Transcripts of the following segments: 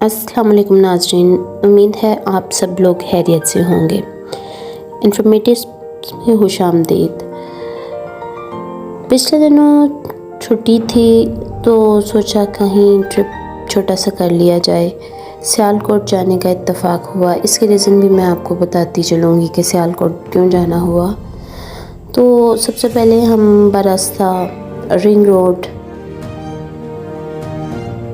अस्सलाम वालेकुम नाज़रीन, उम्मीद है आप सब लोग खैरियत से होंगे। इन्फॉर्मेटिव में खुशामदीद। पिछले दिनों छुट्टी थी तो सोचा कहीं ट्रिप छोटा सा कर लिया जाए। सियालकोट जाने का इत्तेफाक हुआ। इसके रीज़न भी मैं आपको बताती चलूँगी कि सियालकोट क्यों जाना हुआ। तो सबसे पहले हम बरास्ता रिंग रोड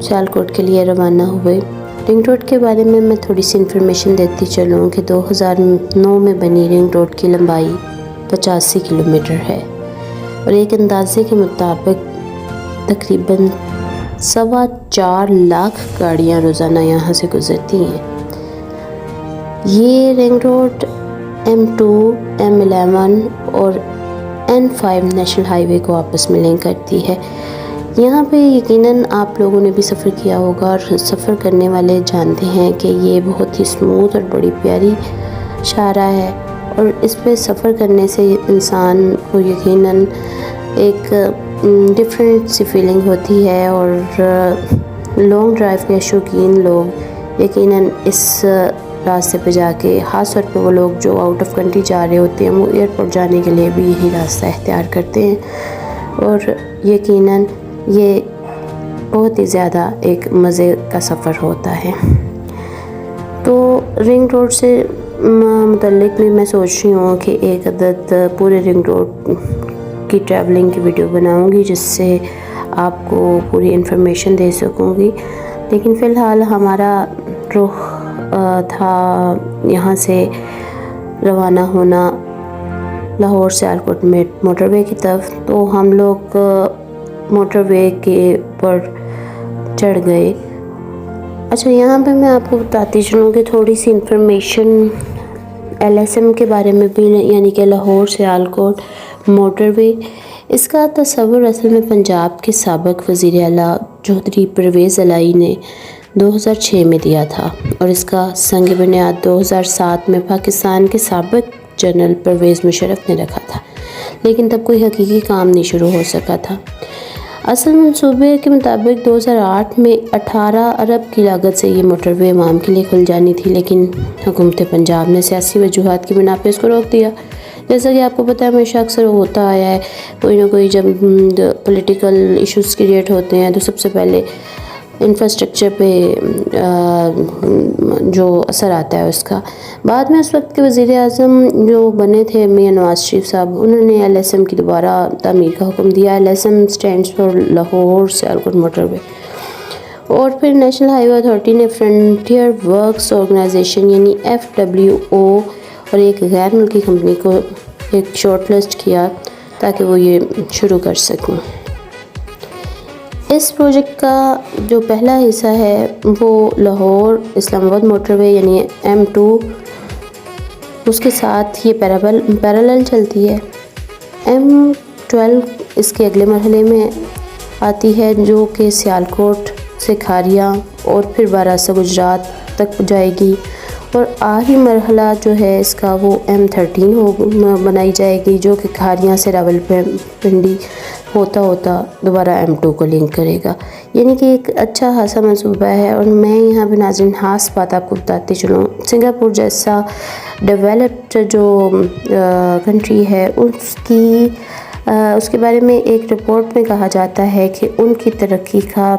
सियालकोट के लिए रवाना हुए। रिंग रोड के बारे में मैं थोड़ी सी इन्फॉर्मेशन देती चलूँ कि 2009 में बनी रिंग रोड की लंबाई 85 किलोमीटर है और एक अंदाजे के मुताबिक तकरीबन 4.25 लाख गाड़ियाँ रोज़ाना यहाँ से गुज़रती हैं। ये रिंग रोड M2, M11 और N5 नेशनल हाईवे को आपस में लिंक करती है। यहाँ पे यकीनन आप लोगों ने भी सफ़र किया होगा और सफ़र करने वाले जानते हैं कि ये बहुत ही स्मूथ और बड़ी प्यारी शाहराह है और इस पे सफ़र करने से इंसान को यकीनन एक डिफरेंट सी फीलिंग होती है और लॉन्ग ड्राइव के शौकीन लोग यकीनन इस रास्ते पे जाके, ख़ास तौर पे वो लोग जो आउट ऑफ कंट्री जा रहे होते हैं, वो एयरपोर्ट जाने के लिए भी यही रास्ता इख्तियार करते हैं और यकीनन ये बहुत ही ज़्यादा एक मज़े का सफ़र होता है। तो रिंग रोड से मुतल्लिक भी मैं सोच रही हूँ कि एक अदद पूरे रिंग रोड की ट्रैवलिंग की वीडियो बनाऊँगी जिससे आपको पूरी इन्फॉर्मेशन दे सकूँगी। लेकिन फ़िलहाल हमारा रुख था यहाँ से रवाना होना लाहौर सियालकोट में मोटरवे की तरफ। तो हम लोग मोटरवे के पर चढ़ गए। अच्छा, यहाँ पे मैं आपको बताती चलूँ कि थोड़ी सी इन्फॉर्मेशन LSM के बारे में भी, यानी कि लाहौर सियालकोट मोटरवे। इसका तस्वुर असल में पंजाब के साबिक़ वज़ीर आला चौधरी परवेज़ अलाई ने 2006 में दिया था और इसका संग बुनियाद 2007 में पाकिस्तान के साबिक़ जनरल परवेज़ मुशर्रफ ने रखा था, लेकिन तब कोई हकीकी काम नहीं शुरू हो सका था। असल मंसूबे के मुताबिक 2008 में 18 अरब की लागत से ये मोटरवे आवाम के लिए खुल जानी थी, लेकिन हुकूमत पंजाब ने सियासी वजूहात की बिना पे इसको रोक दिया। जैसा कि आपको पता है, हमेशा अक्सर होता आया है, कोई ना कोई जब पॉलिटिकल इश्यूज़ क्रिएट होते हैं तो सबसे पहले इंफ्रास्ट्रक्चर पे जो असर आता है उसका। बाद में उस वक्त के वज़ीर आज़म जो बने थे मियां नवाज शरीफ साहब, उन्होंने LSM की दोबारा तामीर का हुक्म दिया। LSM stands for Lahore Sialkot motorway. और फिर नेशनल हाईवे अथॉरिटी ने फ्रंटियर वर्क्स ऑर्गेनाइजेशन यानी FWO और एक गैर मुल्की कंपनी को एक शॉर्ट लिस्ट किया ताकि वो ये शुरू कर सकें। इस प्रोजेक्ट का जो पहला हिस्सा है वो लाहौर इस्लामाबाद मोटरवे यानी M2, उसके साथ ये पैरेलल चलती है। M12 इसके अगले मरहले में आती है जो कि सियालकोट से खारियाँ और फिर बारासा गुजरात तक जाएगी और आखिरी मरहला जो है इसका वो M13 बनाई जाएगी जो कि खारियाँ से रावलपिंडी होता होता दोबारा M2 को लिंक करेगा। यानी कि एक अच्छा खासा मंसूबा है। और मैं यहाँ पे नाज़रीन ख़ास बात आपको बताती चलूँ, सिंगापुर जैसा डेवलप्ड जो कंट्री है उसके बारे में एक रिपोर्ट में कहा जाता है कि उनकी तरक्की का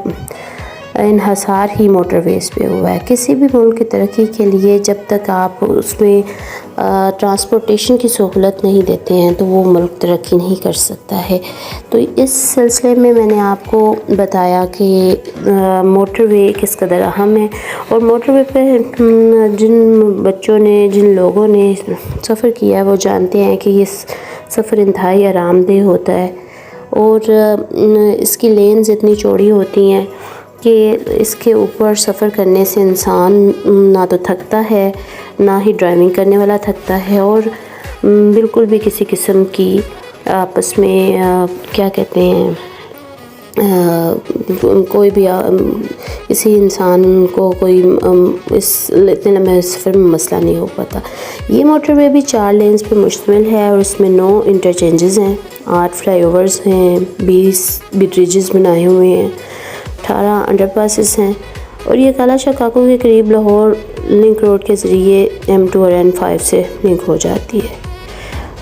इन्हसार ही मोटरवेज़ पे हुआ है। किसी भी मुल्क की तरक्की के लिए जब तक आप उसमें ट्रांसपोर्टेशन की सहूलत नहीं देते हैं तो वो मुल्क तरक्की नहीं कर सकता है। तो इस सिलसिले में मैंने आपको बताया कि मोटरवे किस कदर अहम है और मोटरवे पे जिन लोगों ने सफ़र किया है वो जानते हैं कि ये सफ़र इंतहाई आरामदेह होता है और इसकी लेन्स इतनी चौड़ी होती हैं कि इसके ऊपर सफ़र करने से इंसान ना तो थकता है, ना ही ड्राइविंग करने वाला थकता है और बिल्कुल भी किसी किस्म की आपस में क्या कहते हैं कोई भी किसी इंसान को कोई इस इतने लंबे सफ़र में मसला नहीं हो पाता। ये मोटरवे भी 4 लेन्स पे मुश्तमिल है और इसमें 9 इंटरचेंजेस हैं, 8 फ्लाईओवर्स हैं, 20 ब्रिजेस बनाए हुए हैं, 18 अंडरपासेस हैं और ये काला शाह काको के करीब लाहौर लिंक रोड के ज़रिए M2 और N5 से लिंक हो जाती है।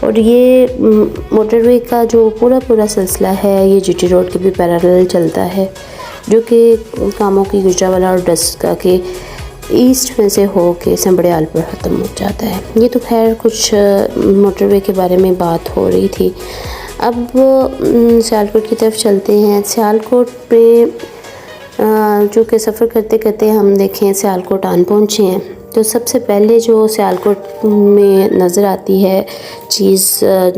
और ये मोटरवे का जो पूरा सिलसिला है ये GT रोड के भी पैरेलल चलता है, जो कि कामों की गुजरावाला और डस्का के ईस्ट में से हो के संबड़ियाल पर ख़त्म हो जाता है। ये तो खैर कुछ मोटरवे के बारे में बात हो रही थी। अब सियालकोट की तरफ चलते हैं। सियालकोट में चूँकि सफ़र करते करते हम देखें सियालकोट आन पहुँचे हैं, तो सबसे पहले जो सियालकोट में नज़र आती है चीज़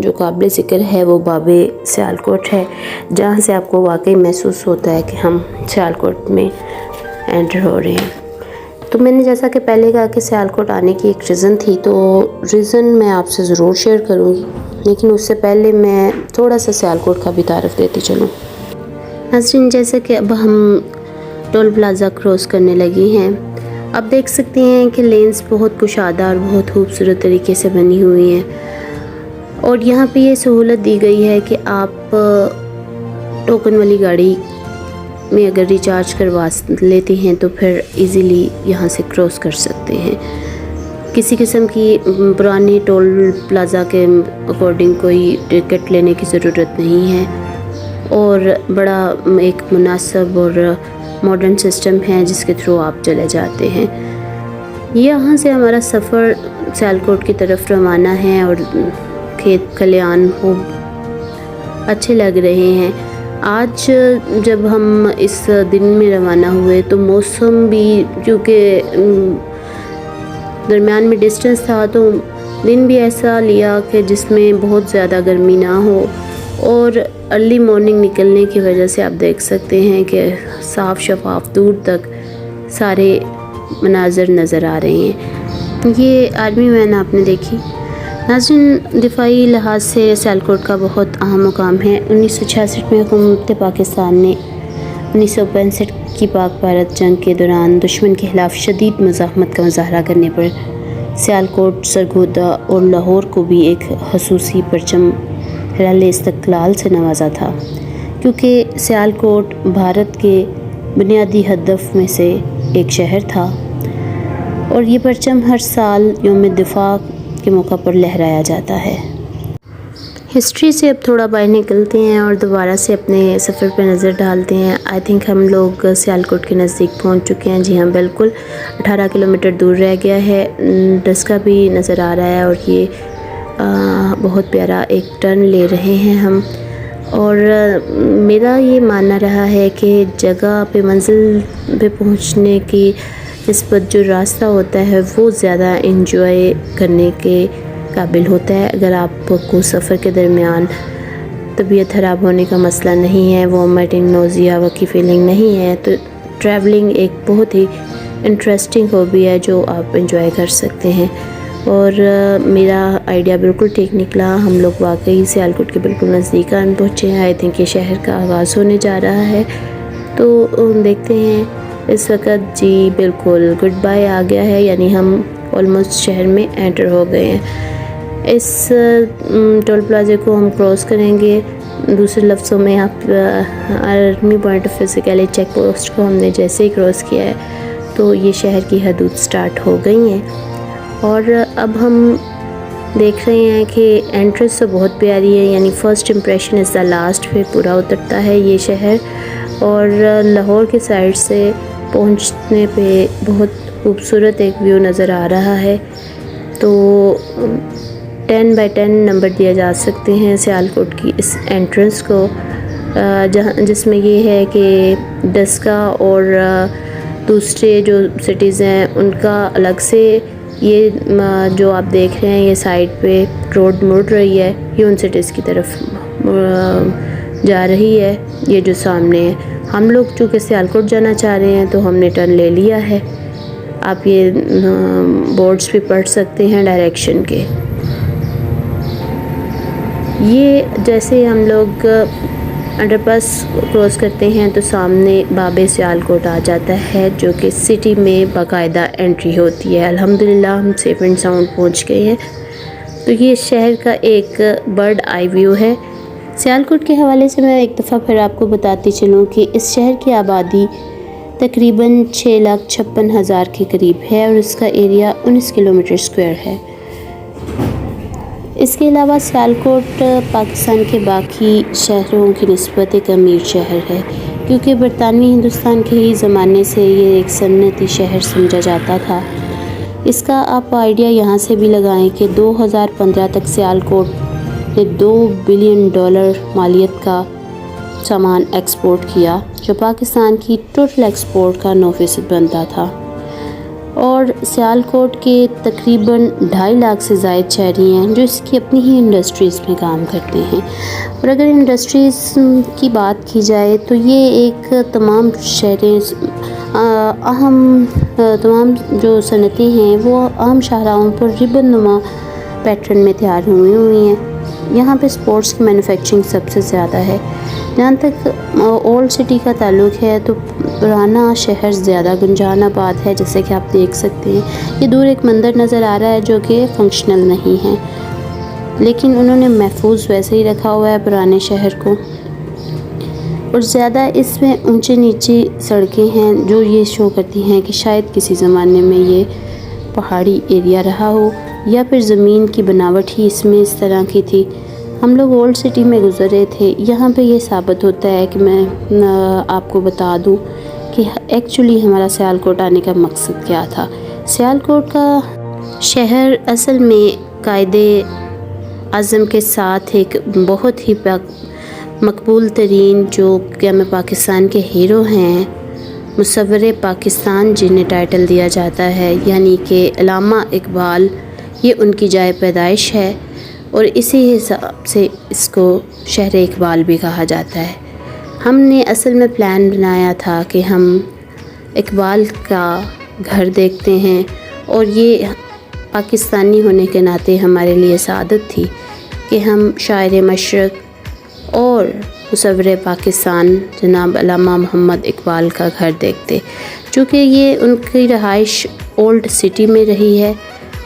जो काबिल ज़िक्र है वो बाबे सियालकोट है, जहाँ से आपको वाकई महसूस होता है कि हम सियालकोट में एंटर हो रहे हैं। तो मैंने जैसा कि पहले कहा कि सियालकोट आने की एक रीज़न थी, तो रीज़न मैं आपसे ज़रूर शेयर करूँगी, लेकिन उससे पहले मैं थोड़ा सा सियालकोट का भी तारफ़ देती चलूँ। नाज़रीन, जैसे कि अब हम टोल प्लाज़ा क्रॉस करने लगे हैं, आप देख सकते हैं कि लेन्स बहुत कुशादा और बहुत खूबसूरत तरीके से बनी हुई हैं। और यहाँ पे ये सहूलत दी गई है कि आप टोकन वाली गाड़ी में अगर रिचार्ज करवा लेते हैं तो फिर इजीली यहाँ से क्रॉस कर सकते हैं। किसी किस्म की पुरानी टोल प्लाज़ा के अकॉर्डिंग कोई टिकट लेने की ज़रूरत नहीं है, और बड़ा एक मुनासिब और मॉडर्न सिस्टम है जिसके थ्रू आप चले जाते हैं। यहाँ से हमारा सफ़र सियालकोट की तरफ रवाना है और खेत खलियान खूब अच्छे लग रहे हैं। आज जब हम इस दिन में रवाना हुए तो मौसम भी, क्योंकि दरमियान में डिस्टेंस था, तो दिन भी ऐसा लिया कि जिसमें बहुत ज़्यादा गर्मी ना हो, और अर्ली मॉर्निंग निकलने की वजह से आप देख सकते हैं कि साफ़ शफाफ दूर तक सारे मनाज़र नज़र आ रहे हैं। ये आर्मी वैन आपने देखी। नाज़रीन, दिफाई लिहाज से सियालकोट का बहुत अहम मुकाम है। 1966 में हुकूमत पाकिस्तान ने 1965 की पाक भारत जंग के दौरान दुश्मन के ख़िलाफ़ शदीद मुज़ाहमत का मुज़ाहरा करने पर सियालकोट, सरगोदा और लाहौर को भी एक खसूसी परचम हिलाले इस्तक़लाल से नवाजा था, क्योंकि सियालकोट भारत के बुनियादी हदफ में से एक शहर था और ये परचम हर साल यौम दिफा के मौका पर लहराया जाता है। हिस्ट्री से अब थोड़ा बाहर निकलते हैं और दोबारा से अपने सफ़र पर नज़र डालते हैं। आई थिंक हम लोग सियालकोट के नज़दीक पहुंच चुके हैं। जी हाँ, बिल्कुल 18 किलोमीटर दूर रह गया है। डस्का भी नज़र आ रहा है और ये बहुत प्यारा एक टर्न ले रहे हैं हम। और मेरा ये मानना रहा है कि जगह पे मंजिल पे पहुंचने की निस्बत जो रास्ता होता है वो ज़्यादा इंजॉय करने के काबिल होता है। अगर आपको सफ़र के दरमियान तबीयत ख़राब होने का मसला नहीं है, वॉमिटिंग, नोज़िया की फ़ीलिंग नहीं है, तो ट्रैवलिंग एक बहुत ही इंटरेस्टिंग हॉबी है जो आप इंजॉय कर सकते हैं। और मेरा आइडिया बिल्कुल ठीक निकला। हम लोग वाकई सियालकोट के बिल्कुल नज़दीक आन पहुँचे हैं। आई थिंक ये शहर का आगाज़ होने जा रहा है, तो देखते हैं। इस वक्त जी बिल्कुल गुड बाय आ गया है, यानी हम ऑलमोस्ट शहर में एंटर हो गए हैं। इस टोल प्लाज़े को हम क्रॉस करेंगे। दूसरे लफ्ज़ों में आप army point of physically check post को हमने जैसे ही क्रॉस किया है तो ये शहर की हदूद स्टार्ट हो गई हैं। और अब हम देख रहे हैं कि एंट्रेंस तो बहुत प्यारी है, यानी first impression is the last पे पूरा उतरता है ये शहर। और लाहौर के साइड से पहुंचने पे बहुत खूबसूरत एक व्यू नज़र आ रहा है। तो 10 बाय 10 नंबर दिया जा सकते हैं सियालकोट की इस एंट्रेंस को, जिसमें ये है कि डस्का और दूसरे जो सिटीज़ हैं उनका अलग से ये जो आप देख रहे हैं ये साइड पे रोड मुड़ रही है, ये उन सिटीज़ की तरफ जा रही है। ये जो सामने है, हम लोग चूँकि सियालकोट जाना चाह रहे हैं तो हमने टर्न ले लिया है। आप ये बोर्ड्स भी पढ़ सकते हैं डायरेक्शन के। ये जैसे हम लोग अंडरपास क्रॉस करते हैं तो सामने बाबे सियालकोट आ जाता है, जो कि सिटी में बाकायदा एंट्री होती है। अल्हम्दुलिल्लाह हम सेफ एंड साउंड पहुंच गए हैं। तो ये शहर का एक बर्ड आई व्यू है। सियालकोट के हवाले से मैं एक दफ़ा फिर आपको बताती चलूँ कि इस शहर की आबादी तकरीबन 6,56,000 के करीब है और इसका एरिया 19 किलोमीटर स्क्वायर है। इसके अलावा सियालकोट पाकिस्तान के बाकी शहरों की निस्बत एक अमीर शहर है, क्योंकि बरतानवी हिंदुस्तान के ही ज़माने से ये एक सन्नती शहर समझा जाता था। इसका आप आइडिया यहाँ से भी लगाएं कि 2015 तक सियालकोट ने $2 बिलियन मालियत का सामान एक्सपोर्ट किया, जो पाकिस्तान की टोटल एक्सपोर्ट का 9% बनता था। और सियालकोट के तकरीबन 2.5 लाख से ज़ायद शहरी हैं जो इसकी अपनी ही इंडस्ट्रीज़ में काम करते हैं। और अगर इंडस्ट्रीज़ की बात की जाए तो ये एक तमाम तमाम जो सनतें हैं वो अहम शाहराहों पर रिबन नुमा पैटर्न में तैयार हुई हैं। यहाँ पे स्पोर्ट्स की मैन्युफैक्चरिंग सबसे ज़्यादा है। जहाँ तक ओल्ड सिटी का ताल्लुक़ है तो पुराना शहर ज़्यादा गुंजानाबाद है, जैसे कि आप देख सकते हैं। ये दूर एक मंदिर नज़र आ रहा है जो कि फंक्शनल नहीं है, लेकिन उन्होंने महफूज वैसे ही रखा हुआ है पुराने शहर को। और ज़्यादा इसमें ऊंचे नीचे सड़कें हैं जो ये शो करती हैं कि शायद किसी ज़माने में ये पहाड़ी एरिया रहा हो या फिर ज़मीन की बनावट ही इसमें इस तरह की थी। हम लोग ओल्ड सिटी में गुज़रे थे। यहाँ पे ये साबित होता है कि मैं आपको बता दूँ कि एक्चुअली हमारा सियालकोट आने का मकसद क्या था। सियालकोट का शहर असल में कायदे आज़म के साथ एक बहुत ही मकबूल तरीन जो क्या में पाकिस्तान के हीरो हैं, मुसव्वरे पाकिस्तान जिन्हें टाइटल दिया जाता है, यानी कि अल्लामा इकबाल, ये उनकी जाए पैदाइश है और इसी हिसाब से इसको शहर इकबाल भी कहा जाता है। हमने असल में प्लान बनाया था कि हम इकबाल का घर देखते हैं और ये पाकिस्तानी होने के नाते हमारे लिए सादत थी कि हम शायर मशरक़ और मुसव्वरे पाकिस्तान जनाब अल्लामा मोहम्मद इकबाल का घर देखते। चूँकि ये उनकी रहाइश ओल्ड सिटी में रही है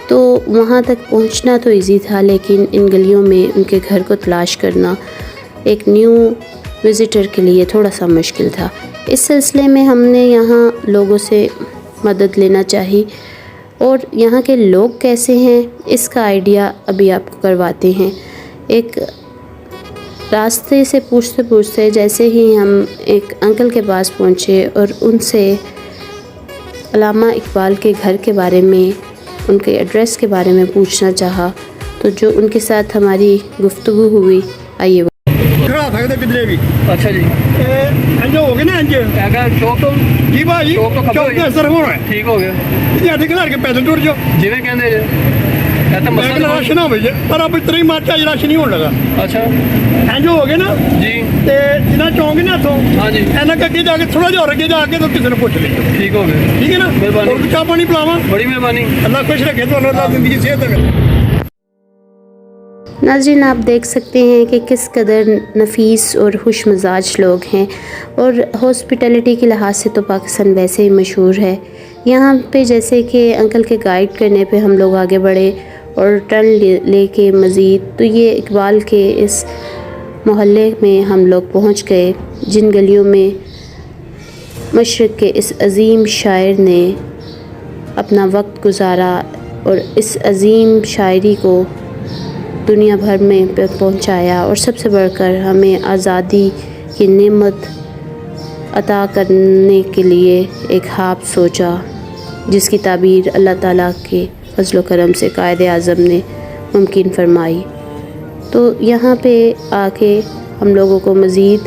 तो वहाँ तक पहुँचना तो इजी था, लेकिन इन गलियों में उनके घर को तलाश करना एक न्यू विज़िटर के लिए थोड़ा सा मुश्किल था। इस सिलसिले में हमने यहाँ लोगों से मदद लेना चाहिए और यहाँ के लोग कैसे हैं इसका आइडिया अभी आपको करवाते हैं। एक रास्ते से पूछते पूछते जैसे ही हम एक अंकल के पास पहुँचे और उनसे अल्लामा इकबाल के घर के बारे में, उनके एड्रेस के बारे में पूछना चाहा, तो जो उनके साथ हमारी गुफ्तगू हुई, आइए। अच्छा जी, इंज हो गए ना, इंज चौक तो जी भाई चौक तो असर होना है, ठीक हो गया जी घर के पैदल टुर जाओ जिवें कहंदे जे रश ना हो पर अब इतना ही मार्च आज रश नहीं होने लगा। अच्छा इंज हो गए ना जी, ते जिन्ना चौक ना इथों हाँ जी, इन्ना अगे जाके थोड़ा जिहा और अगे जाके तो किसी ने पूछ लियो, ठीक हो गया, ठीक है ना। मेहरबानी। और चाह पानी पिलावा, बड़ी मेहरबानी, अल्लाह खुश रखे तो अल्लाह जिंदगी सेहत दे। नाज़रीन, आप देख सकते हैं कि किस कदर नफीस और खुश मिजाज लोग हैं और हॉस्पिटैलिटी के लिहाज से तो पाकिस्तान वैसे ही मशहूर है। यहाँ पे जैसे कि अंकल के गाइड करने पे हम लोग आगे बढ़े और टर्न लेके मज़ीद तो ये इकबाल के इस मोहल्ले में हम लोग पहुँच गए, जिन गलियों में मशरक़ के इस अज़ीम शायर ने अपना वक्त गुजारा और इस अज़ीम शायरी को दुनिया भर में पहुंचाया और सबसे बढ़कर हमें आज़ादी की नेमत अता करने के लिए एक ख्वाब सोचा, जिसकी ताबीर अल्लाह ताला के फज़ल व करम से कायदे आज़म ने मुमकिन फरमाई। तो यहाँ पे आके हम लोगों को मज़ीद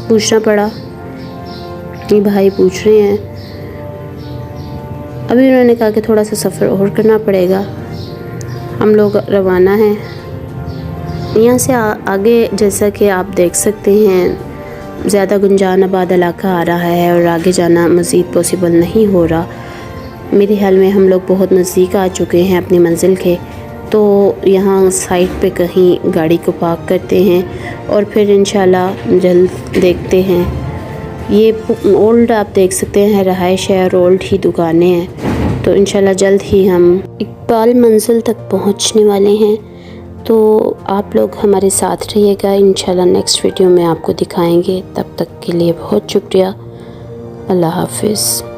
पूछना पड़ा, ये भाई पूछ रहे हैं, अभी उन्होंने कहा कि थोड़ा सा सफ़र और करना पड़ेगा, हम लोग रवाना हैं। यहाँ से आगे जैसा कि आप देख सकते हैं ज़्यादा गुंजानाबाद इलाका आ रहा है और आगे जाना मज़ीद पॉसिबल नहीं हो रहा। मेरे ख्याल में हम लोग बहुत नज़दीक आ चुके हैं अपनी मंजिल के, तो यहाँ साइड पे कहीं गाड़ी को पार्क करते हैं और फिर इंशाल्लाह जल्द देखते हैं। ये ओल्ड आप देख सकते हैं रहाइश है और ओल्ड ही दुकानें हैं, तो इंशाल्लाह जल्द ही हम इकबाल मंजिल तक पहुँचने वाले हैं। तो आप लोग हमारे साथ रहिएगा, इंशाल्लाह नेक्स्ट वीडियो में आपको दिखाएंगे। तब तक के लिए बहुत शुक्रिया। अल्लाह हाफिज़।